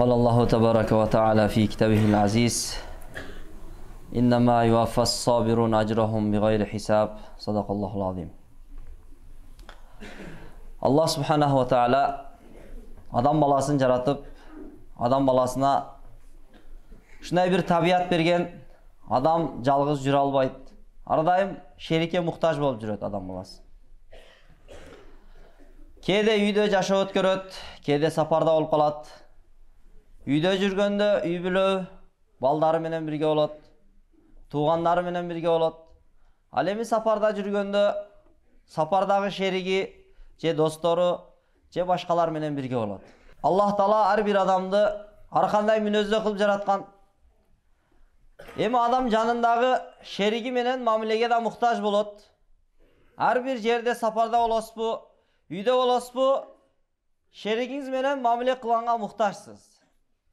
قال الله تبارك وتعالى في كتابه العزيز إنما يوفى الصابرون أجرهم بغير حساب صدق الله العظيم. Allah subhanahu wa ta'ala adam balasını jaratıp adam balasına şunday bir tabiat bergen, adam жалгыз жүрө албайт. Ардайым шерике муктаж болуп жүрөт адам баласы. Кээде үйдө жашап өткөрөт, кээде сапарда болуп калат. Үйдө жүргөндө үй бүлө балдары менен бирге болот, туугандары менен бирге болот. Ал эми сапарда жүргөндө сапардагы шериги же достору же башкалар менен бирге болот. Аллах Таала ар бир адамды ар кандай мүнөздө кылып жараткан. Эми адам жанындагы шериги менен мамилеге да муктаж болот. Ар бир жерде сапарда болосузбу, үйдө болосузбу, шеригиңиз менен мамиле кылганга муктажсыз.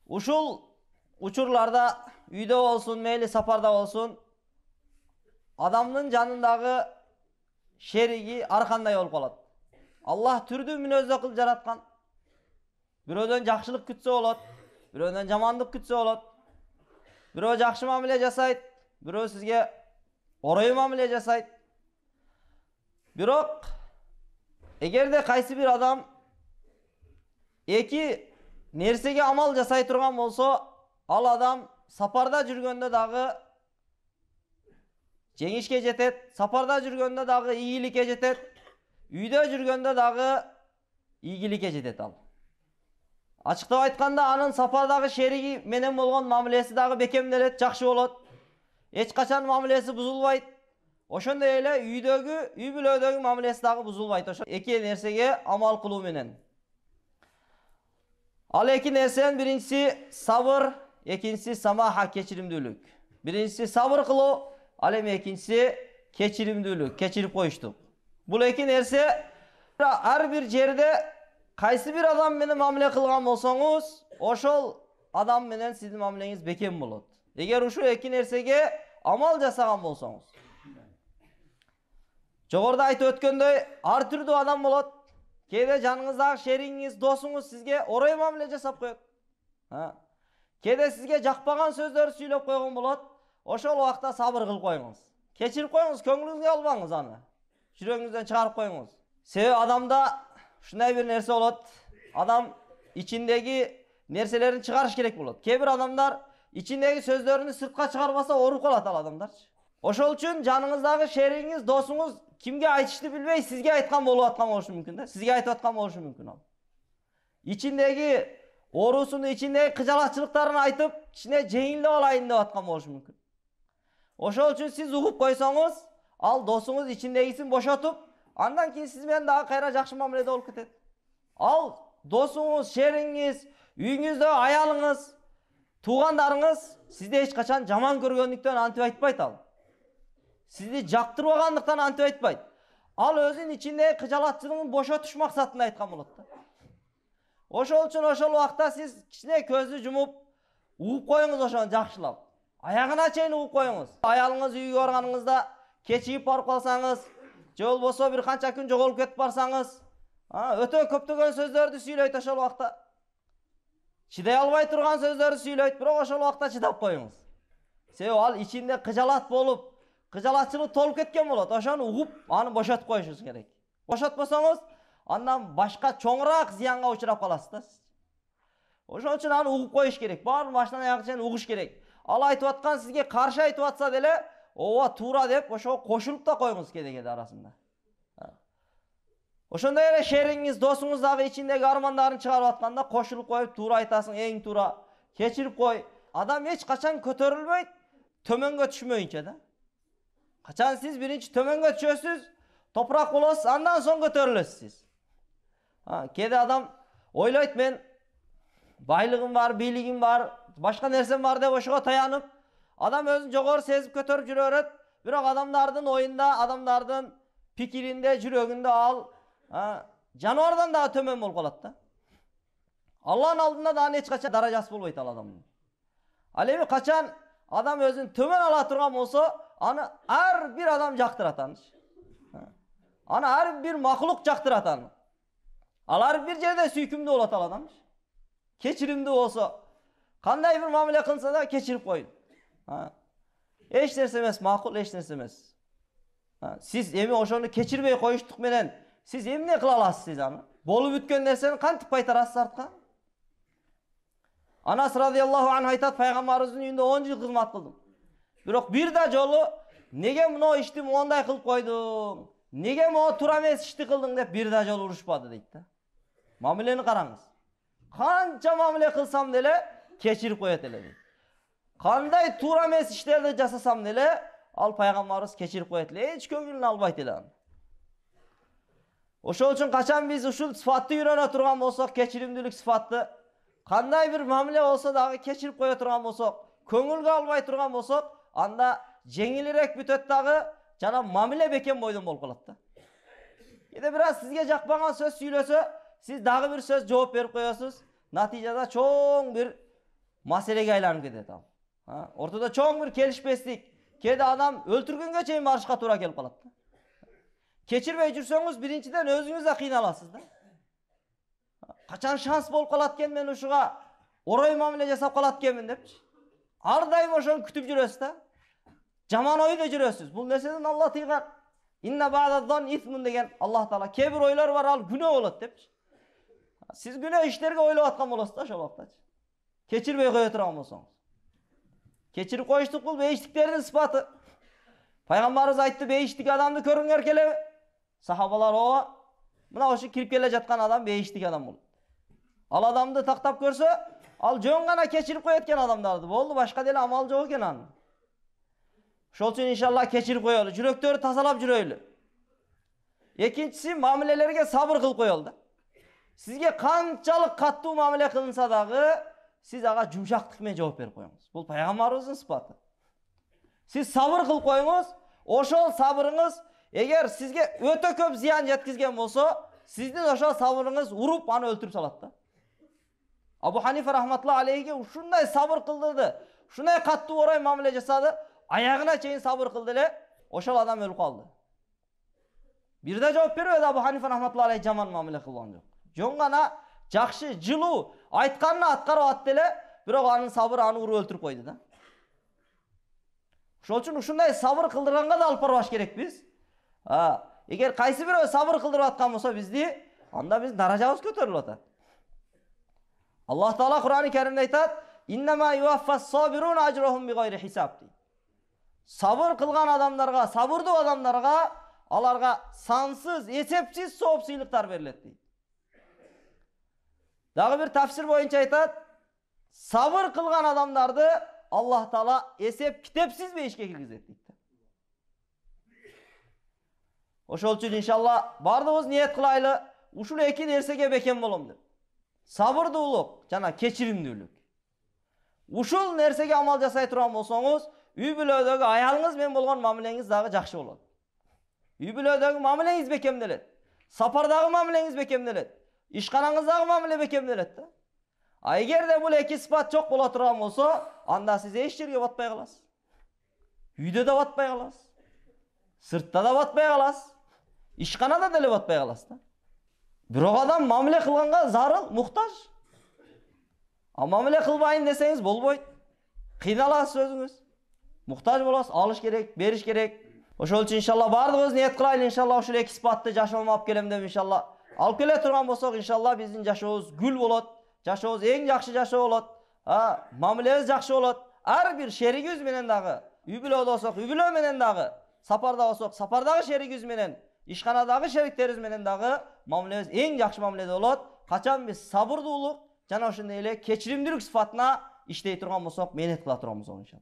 Ушул учурларда үйдө болсун, мейли сапарда болсун, адамдын жанындагы шериги ар кандай болуп калат. Аллах түрдүү мүнөздө кылып жараткан. Бирөөдөн жакшылык күтсө болот, бирөөдөн жамандык күтсө болот. Бирөө жакшы мамиле жасайт, бирөө сизге орой мамиле жасайт. Бирок эгерде кайсы бир адам эки нерсеге амал жасай турган болсо, ал адам сапарда жүргөндө дагы жеңишке жетет, сапарда жүргөндө дагы ийгиликке жетет, үйдө жүргөндө дагы ийгиликке жетет ал. Ачыктап айтканда, анын сапардагы шериги менен болгон мамилеси дагы бекемделет, жакшы болот. Эч качан мамилеси бузулбайт. Ошондой эле үй бүлөдөгү мамилеси дагы бузулбайт. Ошо эки нерсеге амал кылуу менен. Ал эки нерсенин биринчиси сабыр, экинчиси самаха, кечиримдүүлүк. Биринчиси сабыр кылуу, ал эми экинчиси кечиримдүүлүк, кечирип коюштук. Бул эки нерсе ар бир жерде кайсы бир адам менен мамиле кылган болсоңуз, ошол адам менен сиздин мамилеңиз бекем болот. Эгер ушул эки нерсеге амал жасаган болсоңуз. Жогоруда айтып өткөндөй, ар түрдүү адам болот. Кээде жаныңыздагы шеригиңиз, досуңуз сизге орой мамиле жасап коет. Кээде сизге жакпаган сөздөр сүйлөп койгон болот. Ошол убакта сабыр кылып коюңуз. Кечирип коюңуз, көңүлүңүзгө албаңыз аны. Жүрөгүңүздөн чыгарып коюңуз. Себеби адамда ушундай бир нерсе болот. Адам ичиндеги нерселерин чыгарыш керек болот. Кээ бир адамдар ичиндеги сөздөрүнү сыртка чыгарбаса ооруп калат ал адамдарчы. Ошол үчүн жаныңыздагы шеригиңиз, досуңуз кимге айтышты билбей сизге айткан болуп аткан болушу мүмкүн да. Сизге айтып аткан болушу мүмкүн ал. Ичиндеги оорусуну, ичиндеги кыжалатчылыктарын айтып, ичине жеңилдеп алайын деп аткан болушу мүмкүн. Ошол үчүн сиз угуп койсоңуз, ал досуңуз ичиндегисин бошотуп, андан кийин сиз менен дагы кайра жакшы мамиледе болуп кетет. Ал досуңуз, шериңиз, үйүңүздө аялыңыз, туугандарыңыз сизди эч качан жаман көргөндүктөн антип айтпайт ал. Сизди жактырбагандыктан антип айтпайт. Ал өзүнүн ичиндеги кыжалатчылыгын бошотуш максатында айткан болот да. Ошол үчүн ошол убакта сиз кичине көздү жумуп, угуп коюңуз ошону жакшылап. Аягына чейин угуп коюңуз. Аялыңыз үйгө барганыңызда кечигип барып калсаңыз, же болбосо бир канча күн жоголуп кетип барсаңыз, өтө көптөгөн сөздөрдү сүйлөйт ошол убакта. Чыдай албай турган сөздөрдү сүйлөйт, бирок ошол убакта чыдап коюңуз. Себеби ал ичинде кыжалат болуп, кыжалатчылык толуп кеткен болот. Ошону угуп, аны бошотуп коюшуңуз керек. Бошотпосоңуз, андан башка чоңураак зыянга учурап каласыз да. Ошон үчүн аны угуп коюш керек. Баарын баштан аяга чейин угуш керек. Ал айтып аткан сизге каршы айтып атса деле, ооба туура деп ошого кошулуп да коюңуз кээде арасында. Ошондой эле шериңиз, досуңуз дагы ичиндеги армандарын чыгарып атканда кошулуп коюп, туура айтасың, эң туура, кечирип кой. Адам эч качан көтөрүлбөйт, төмөнгө түшмөйүнчө да. Качан сиз биринчи төмөнгө түшөсүз, топурак болосуз, андан соң көтөрүлөсүз. Кээде адам ойлойт, мен байлыгым бар, бийлигим бар, башка нерсем бар деп ошого таянып, адам өзүн жогору сезип көтөрүп жүрө берет. Бирок адамдардын оюнда, адамдардын пикиринде, жүрөгүндө ал жаныбардан дагы төмөн болуп калат да. Алланын алдында да эч качан даражасы болбойт ал адамдын. Ал эми качан адам өзүн төмөн ала турган болсо, аны ар бир адам жактырат аны. Аны ар бир макулук жактырат аны. Ал ар бир жерде сүйкүмдүү болот ал адам. Keçirimli olsa, kanday bir muamele kılsa da keçirip koyun. Ha. Eç nerse emes, makul eç nerse emes. Ha. Siz emi oşonu keçirmey koyuştuk menen, siz emne kıla alasız siz anı? Bolup ütken nerseni kantip baytarasız artka? Anas radıyallahu anh aytat, Peygamberimizin uyunda 10 yıl hizmet kıldım. Biroq bir da jolu nege muno işti onday kılıp koydun? Nege muno tura emes işti kıldın dep bir da jol uruşpady deyt da. Mamileni qarаңыз. Kança mamile kılsam dele keçirip koyat ele deyt. Kanday tura emes işlerdi jasasam dele al Peygamberimiz keçirip koyat ele. Hiç köngülünü albayt ele. Oşol üçün kaçan biz uşul sıfatты үйrөнө turgan bolsok, keçirimdilik sıfatты, kanday bir mamile olsa dagı keçirip koya turgan bolsok, köngülgө alбай turgan bolsok, anda жеңилирээк бүтөт дагы, жана мамиле бекем бойдон болуп калат да. Кээде biraz sizge жакпаган сөз сүйлөсө, siz dagы bir söz жооп берип коесуз, натыйжада чоң bir маселеге айланып кетет ал. Ортодо чоң bir келишпестик, кээде адам өлтүргөнгө чейин барышка туура келип калат да. Keçirmey жүрсөңүз, биринчиден өзүңүз да кыйналасыз да. Качан шанс болуп калат экен, мен ушуга орой мамиле жасап калат экенмин депчи. Ар дайым ошону күтүп жүрөсүз да. Жаман ойдо жүрөсүз. Бул нерседен Алла тыйган. Инна ба'даддан исмун деген Аллах Таала кээ бир ойлор бар, ал күнөө болот депчи. Сиз күнөө иштерге ойлоп аткан болосуз да ошол убактачы. Keçirбей кое турган болсоңуз. Keçирип коюштук бул бейиштиктердин сыпаты. Пайгамбарыбыз айтты, бейиштик адамды көрүңөр келеби? Сахабалар ооба, мына ошо кирип келе жаткан адам бейиштик адам болот. Ал адамды тактап көрсө, ал жөн гана keçирип коет экен адамдарды. Болду, башка деле амал жок экен анын. Ошол үчүн иншалла keçирип коелу, жүрөктөрү тазалап жүрөйлү. Экинчиси, мамилелерге сабыр кылып коелу да. Сизге канчалык каттуу мамиле кылынса дагы, сиз ага жумшактык менен жооп берип коюңуз. Бул пайгамбарыбыздын сыпаты. Сиз сабыр кылып коюңуз, ошол сабырыңыз эгер сизге өтө көп зыян жеткизген болсо, сиздин ошол сабырыңыз уруп аны өлтүрүп салат да. Абу Ханифа рахматуллахи алейхи ушундай сабыр кылдырды, ушундай каттуу орой мамиле жасады, аягына чейин сабыр кылды эле, ошол адам өлүп калды. Бир да жооп бербеди Абу Ханифа рахматуллахи алейхи жаман мамиле кылган жок. Жөн гана жакшы, жылуу, айтканын аткарып атты эле, бирок анын сабыры аны уруп өлтүрүп койду да. Ошол үчүн ушундай сабыр кылдырганга да алып барбаш керекпиз. Эгер кайсы бирөө сабыр кылдырып аткан болсо бизди, анда биздин даражабыз көтөрүлүп атат. Аллах Таала Кур'ан-ы Керимде айтат: "Иннама юаффас сабирун ажрахум бигайри хисаб." Сабыр кылган адамдарга, сабырдуу адамдарга, аларга сансыз, эсепсиз сооп сыйлыктар берилет дейт. Дагы бир тафсир боюнча айтат: "Сабыр кылган адамдарды Аллах Таала эсеп китепсиз бейишке киргизет" дейт. Ошол үчүн иншалла бардыгыбыз ниет кылайлы, ушул эки нерсеге бекем болом деп. Сабырдуулук жана keçиримдүүлүк. Ушул нерсеге амал жасай турган болсоңуз, үй бүлөдөгү аялыңыз менен болгон мамилеңиз дагы жакшы болот. Үй бүлөдөгү мамилеңиз бекемделет. Сапардагы мамилеңиз бекемделет. Ишканаңыздагы мамиле бекемделет да. А эгерде бул эки сыпат жок боло турган болсо, анда сиз эч жерге батпай каласыз. Үйдө да батпай каласыз. Сыртта да батпай каласыз. Ишканада деле батпай каласыз да. Бирок адам мамиле кылганга зарыл, муктаж. А мамиле кылбайын десеңиз болбойт. Кыйналасыз өзүңүз. Муктаж болосуз, алыш керек, бериш керек. Ошол үчүн иншалла бардыгыбыз ниет кылайлы, иншалла ушул эки сыпатты жашоомо алып келем деп иншалла. Алып келе турган болсок, иншалла биздин жашообуз гүл болот. Жашообуз эң жакшы жашоо болот. Мамилебиз жакшы болот. Ар бир шеригибиз менен дагы, үй бүлөдө болсок, үй бүлө менен дагы, сапарда болсок, сапардагы шеригибиз менен, ишканадагы шериктерибиз менен дагы мамилебиз эң жакшы мамиледе болот. Качан биз сабырдуулук жана ошондой эле keçиримдүүлүк сыфатына иштей турган болсок, мээнет кыла турган болсок иншалла.